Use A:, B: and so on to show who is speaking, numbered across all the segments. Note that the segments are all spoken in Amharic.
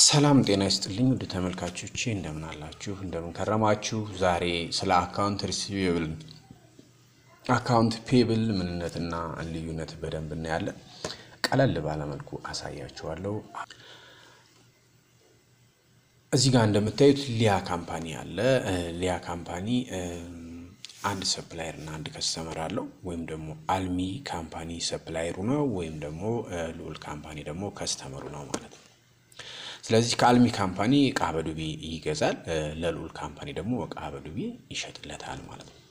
A: ሰላም ጤና ይስጥልኝ ውድ ተመልካቾቼ እንደምን አላችሁ እንደምን ከረማችሁ ዛሬ ስለ አካውንት ፔብል ምንነትና ልዩነት በደንብ እናያለን ቀለል ባለ መልኩ አሳያችኋለሁ እዚህ ጋር እንደምታዩት ሊያ ካምፓኒ አለ ሊያ ካምፓኒ አንድ ሰፕላየር እና አንድ ከስተመር አለው ወይም ደግሞ አልሚ ካምፓኒ ሰፕላየሩ ነው ወይም ደግሞ ሉል ካምፓኒ ደግሞ ከስተመሩ ነው ማለት ነው ስለዚህ ከአልሚ ካምፓኒ እቃ በዱቤ ይገዛል ለሉል ካምፓኒ ደግሞ እቃ በዱቤ ይሸጥለታል ማለት ነው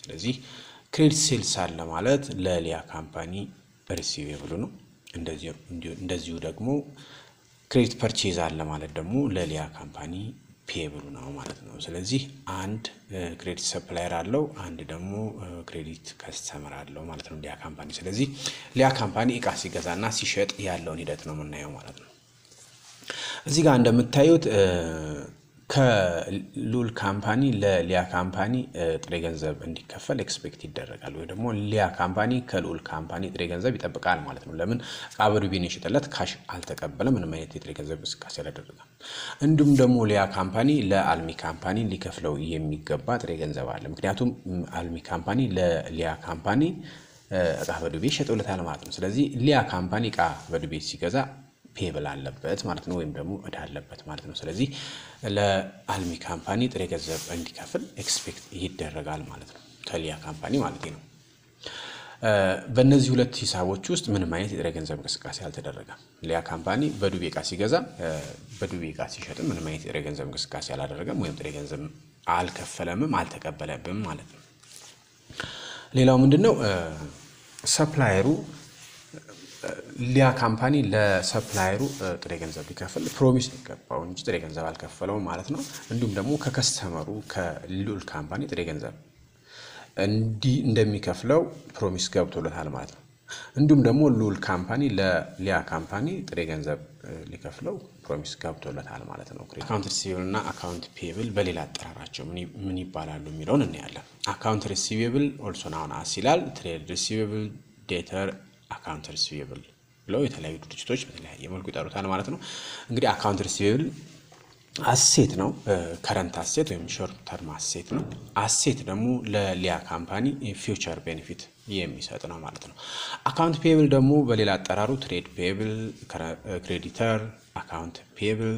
A: ስለዚህ ክሬዲት ሴልስ አለ ማለት ለሊያ ካምፓኒ ሪሲቬብል ነው እንደዚሁ ደግሞ ክሬዲት ፐርቼዝ አለ ማለት ደግሞ ለሊያ ካምፓኒ ፔብል ነው ማለት ነው ስለዚህ አንድ ክሬዲት ሰፕላየር አለው አንድ ደግሞ ክሬዲት ከስተመር አለው ማለት ነው ሊያ ካምፓኒ ስለዚህ ሊያ ካምፓኒ እቃ ሲገዛና ሲሸጥ ያለውን ሂደት ነው የምናየው ማለት ነው እዚህ ጋር እንደምታዩት ከሉል ካምፓኒ ለሊያ ካምፓኒ ጥሬ ገንዘብ እንዲከፈል ኤክስፔክት ይደረጋል ወይ ደግሞ ሊያ ካምፓኒ ከሉል ካምፓኒ ጥሬ ገንዘብ ይጠብቃል ማለት ነው ለምን አበዱቢን ይሽጠለት ካሽ አልተቀበለም ምንም አይነት ጥሬ ገንዘብ እስካሰ ያደረጋል እንዲሁም ደግሞ ሊያ ካምፓኒ ለአልሚ ካምፓኒ ሊከፍለው የሚገባ ጥሬ ገንዘብ አለ ምክንያቱም አልሚ ካምፓኒ ለሊያ ካምፓኒ እቃ በዱቤ ይሸጥለታል ማለት ነው ስለዚህ ሊያ ካምፓኒ እቃ በዱቤ ሲገዛ ፔብል አለበት ማለት ነው ወይም ደግሞ እዳ አለበት ማለት ነው ስለዚህ ለአልሚ ካምፓኒ ጥሬ ገንዘብ እንዲከፍል ኤክስፔክት ይደረጋል ማለት ነው ከሊያ ካምፓኒ ማለት ነው በእነዚህ ሁለት ሂሳቦች ውስጥ ምንም አይነት ጥሬ ገንዘብ እንቅስቃሴ አልተደረገም ሊያ ካምፓኒ በዱቤ እቃ ሲገዛ በዱቤ እቃ ሲሸጥ ምንም አይነት ጥሬ ገንዘብ እንቅስቃሴ አላደረገም ወይም ጥሬ ገንዘብ አልከፈለምም አልተቀበለብም ማለት ነው ሌላው ምንድነው ሰፕላየሩ ሊያ ካምፓኒ ለሰፕላየሩ ጥሬ ገንዘብ ሊከፍል ፕሮሚስ ይገባው እንጂ ጥሬ ገንዘብ አልከፈለው ማለት ነው እንዲሁም ደግሞ ከከስተመሩ ከሉል ካምፓኒ ጥሬ ገንዘብ እንደሚከፍለው ፕሮሚስ ገብቶለታል ማለት ነው እንዲሁም ደግሞ ሉል ካምፓኒ ለሊያ ካምፓኒ ጥሬ ገንዘብ ሊከፍለው ፕሮሚስ ገብቶለታል ማለት ነው አካውንት ሪሲቬብል እና አካውንት ፔብል በሌላ አጠራራቸው ምን ይባላሉ የሚለውን እናያለን አካውንት ሪሲቬብል ኦልሶ ናውን አስ ይላል ትሬድ ሪሲቬብል ዴተር አካውንት ሪሲቬብል ብለው የተለያዩ ድርጅቶች በተለያየ መልኩ ይጠሩታል ማለት ነው እንግዲህ አካውንት ሪሲቬብል አሴት ነው ከረንት አሴት ወይም ሾርት ተርም አሴት ነው አሴት ደግሞ ለሊያ ካምፓኒ ፊውቸር ቤኔፊት የሚሰጥ ነው ማለት ነው አካውንት ፔብል ደግሞ በሌላ አጠራሩ ትሬድ ፔብል ክሬዲተር አካውንት ፔብል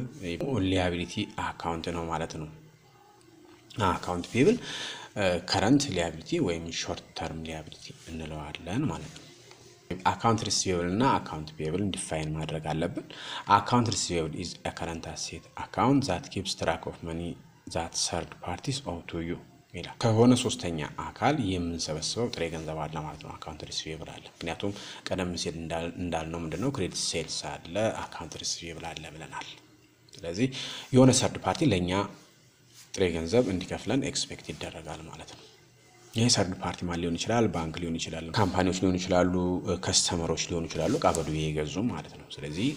A: ሊያቢሊቲ አካውንት ነው ማለት ነው አካውንት ፔብል ከረንት ሊያቢሊቲ ወይም ሾርት ተርም ሊያቢሊቲ እንለዋለን ማለት ነው account receivable እና account payable define ማድረግ አለብን account receivable is a current asset account that keeps track of money that third parties owe to you ይላል ከሆነ ሶስተኛ አካል የምንሰበስበው ጥሬ ገንዘብ አለ ማለት ነው account receivable አለ ምክንያቱም ቀደም ሲል እንዳልነው ምንድነው credit sales አለ account receivable አለ ብለናል ስለዚህ የሆነ third party ለኛ ጥሬ ገንዘብ እንዲከፍለን ኤክስፔክት ይደረጋል ማለት ነው ይሄ ሰርድ ፓርቲ ማለት ሊሆን ይችላል ባንክ ሊሆን ይችላል ካምፓኒዎች ሊሆን ይችላሉ ከስተመሮች ሊሆን ይችላሉ ቃበዱ ይገዙ ማለት ነው ስለዚህ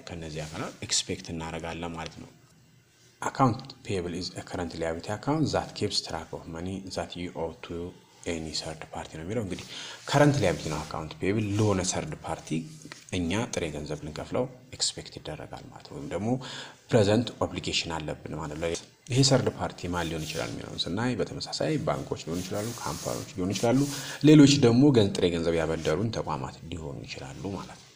A: ከነዚህ አካላት ኤክስፔክት እናረጋለን ማለት ነው account payable is a current liability account that keeps track of money that you owe to any third party ነው የሚለው እንግዲህ current liability ነው account payable ለሆነ ሰርድ ፓርቲ እኛ ጥሬ ገንዘብ ልንከፍለው ኤክስፔክት ይደረጋል ማለት ነው ወይም ደግሞ present obligation አለብን ማለት ነው ይሄ ሰርድ ፓርቲ ማን ሊሆን ይችላል የሚለውን ስናይ በተመሳሳይ ባንኮች ሊሆን ይችላሉ ካምፓኒዎች ሊሆን ይችላሉ ሌሎች ደግሞ ጥሬ ገንዘብ ያበደሩን ተቋማት ሊሆኑ ይችላሉ ማለት ነው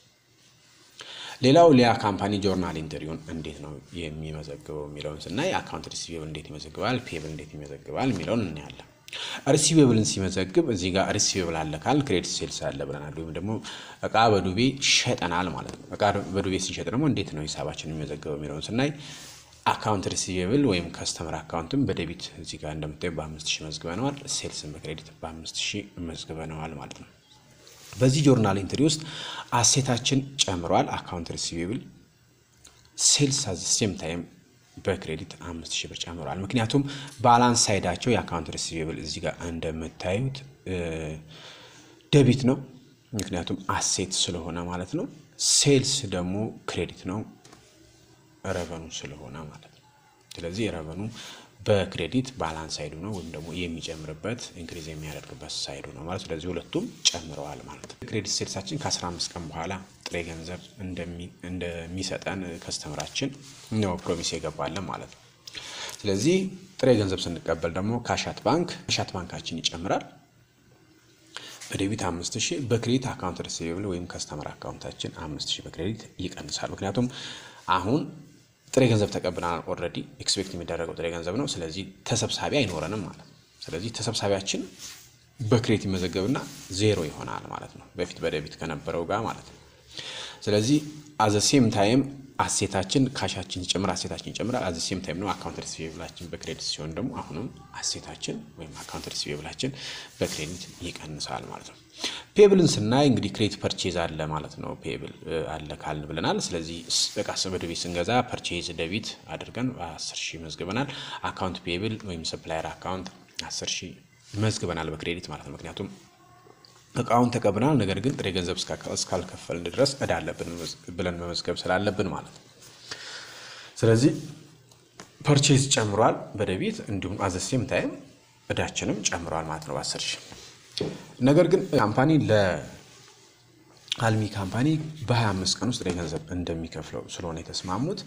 A: ሌላው ሊያ ካምፓኒ ጆርናል ኢንተሪውን እንዴት ነው የሚመዘግበው የሚለውን ስናይ አካውንት ሪሲቬብል እንዴት ይመዘግባል ፔብል እንዴት ይመዘግባል የሚለውን እናያለን ሪሲቬብልን ሲመዘግብ እዚህ ጋር ሪሲቬብል አለ ካል ክሬዲት ሴልስ አለ ብለናል ወይም ደግሞ እቃ በዱቤ ሸጠናል ማለት ነው እቃ በዱቤ ሲሸጥ ደግሞ እንዴት ነው ሂሳባችን የሚመዘግበው የሚለውን ስናይ አካውንት ሪሲቬብል ወይም ከስተመር አካውንትም በዴቢት እዚህ ጋር እንደምታዩ በ5000 መዝግበናል ሴልስን በክሬዲት በ5000 መዝግበናል ማለት ነው በዚህ ጆርናል ኢንትሪ ውስጥ አሴታችን ጨምሯል አካውንት ሪሲቬብል ሴልስ አት ዘ ሴም ታይም በክሬዲት 5000 ብር ጨምሯል ምክንያቱም ባላንስ ሳይዳቸው የአካውንት ሪሲቬብል እዚህ ጋር እንደምታዩት ዴቢት ነው ምክንያቱም አሴት ስለሆነ ማለት ነው ሴልስ ደግሞ ክሬዲት ነው ረቨኑ ስለሆነ ማለት ነው ስለዚህ ረቨኑ በክሬዲት ባላንስ ሳይዱ ነው ወይም ደግሞ የሚጨምርበት ኢንክሪዝ የሚያደርግበት ሳይዱ ነው ማለት። ስለዚህ ሁለቱም ጨምረዋል ማለት ነው። ክሬዲት ሴልሳችን ከ15 ቀን በኋላ ጥሬ ገንዘብ እንደሚሰጠን ከስተመራችን ነው ፕሮሚስ የገባለን ማለት ነው። ስለዚህ ጥሬ ገንዘብ ስንቀበል ደግሞ ካሻት ባንካችን ይጨምራል። በዴቢት 5000 በክሬዲት አካውንት ሪሲቬብል ወይም ከስተመር አካውንታችን 5000 በክሬዲት ይቀንሳል። ምክንያቱም አሁን ጥሬ ገንዘብ ተቀብለናል ኦልሬዲ ኤክስፔክት የሚደረገው ጥሬ ገንዘብ ነው። ስለዚህ ተሰብሳቢ አይኖረንም ማለት ነው። ስለዚህ ተሰብሳቢያችን በክሬዲት ይመዘገብና ዜሮ ይሆናል ማለት ነው በፊት በዴቢት ከነበረው ጋር ማለት ነው። ስለዚህ አዘ ሴም ታይም አሴታችን ካሻችን ይጨምራል አሴታችን ይጨምራል አዘ ሴም ታይም ነው አካውንት ሪሲቬብላችን በክሬዲት ሲሆን ደግሞ አሁንም አሴታችን ወይም አካውንት ሪሲቬብላችን በክሬዲት ይቀንሳል ማለት ነው። ፔብልን ስናይ እንግዲህ ክሬዲት ፐርቼዝ አለ ማለት ነው። ፔብል አለ ካልን ብለናል። ስለዚህ እቃ በዴቢት ስንገዛ ፐርቼዝ ዴቢት አድርገን 10000 መዝግበናል። አካውንት ፔብል ወይም ሰፕላየር አካውንት 10000 መዝግበናል በክሬዲት ማለት ነው። ምክንያቱም እቃውን ተቀብለናል ነገር ግን ጥሬ ገንዘብ እስካልከፈልን ድረስ እዳ አለብን ብለን መመዝገብ ስላለብን ማለት ነው። ስለዚህ ፐርቼዝ ጨምሯል በዴቢት እንዲሁም አዘ ሴም ታይም እዳችንም ጨምሯል ማለት ነው 10000። ነገር ግን ካምፓኒ ለአልሚ ካምፓኒ በ25 ቀን ውስጥ ጥሬ ገንዘብ እንደሚከፍለው ስለሆነ የተስማሙት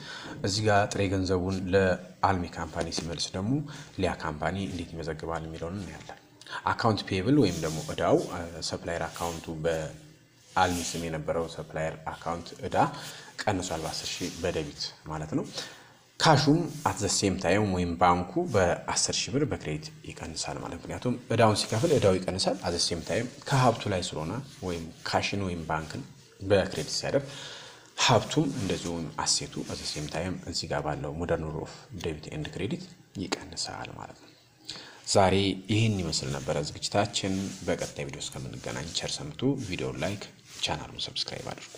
A: እዚህ ጋር ጥሬ ገንዘቡን ለአልሚ ካምፓኒ ሲመልስ ደግሞ ሊያ ካምፓኒ እንዴት ይመዘግባል የሚለውን እናያለን። አካውንት ፔብል ወይም ደግሞ እዳው ሰፕላየር አካውንቱ በአልሚ ስም የነበረው ሰፕላየር አካውንት እዳ ቀንሷል በ10000 በዴቢት ማለት ነው። ካሹም አት ዘ ሴም ታይም ወይም ባንኩ በ10000 ብር በክሬዲት ይቀንሳል ማለት ምክንያቱም እዳውን ሲከፍል እዳው ይቀንሳል አት ዘ ሴም ታይም ከሀብቱ ላይ ስለሆነ ወይም ካሽን ወይም ባንክን በክሬዲት ሲያደርግ ሀብቱም እንደዚሁ አሴቱ አት ዘ ሴም ታይም እዚህ ጋር ባለው ሞደርን ሩል ኦፍ ዴቢት ኤንድ ክሬዲት ይቀንሳል ማለት ነው። ዛሬ ይህን ይመስል ነበር ዝግጅታችን። በቀጣይ ቪዲዮ እስከምንገናኝ ቸር ሰንብቱ። ቪዲዮ ላይክ ቻናሉን ሰብስክራይብ አድርጉ።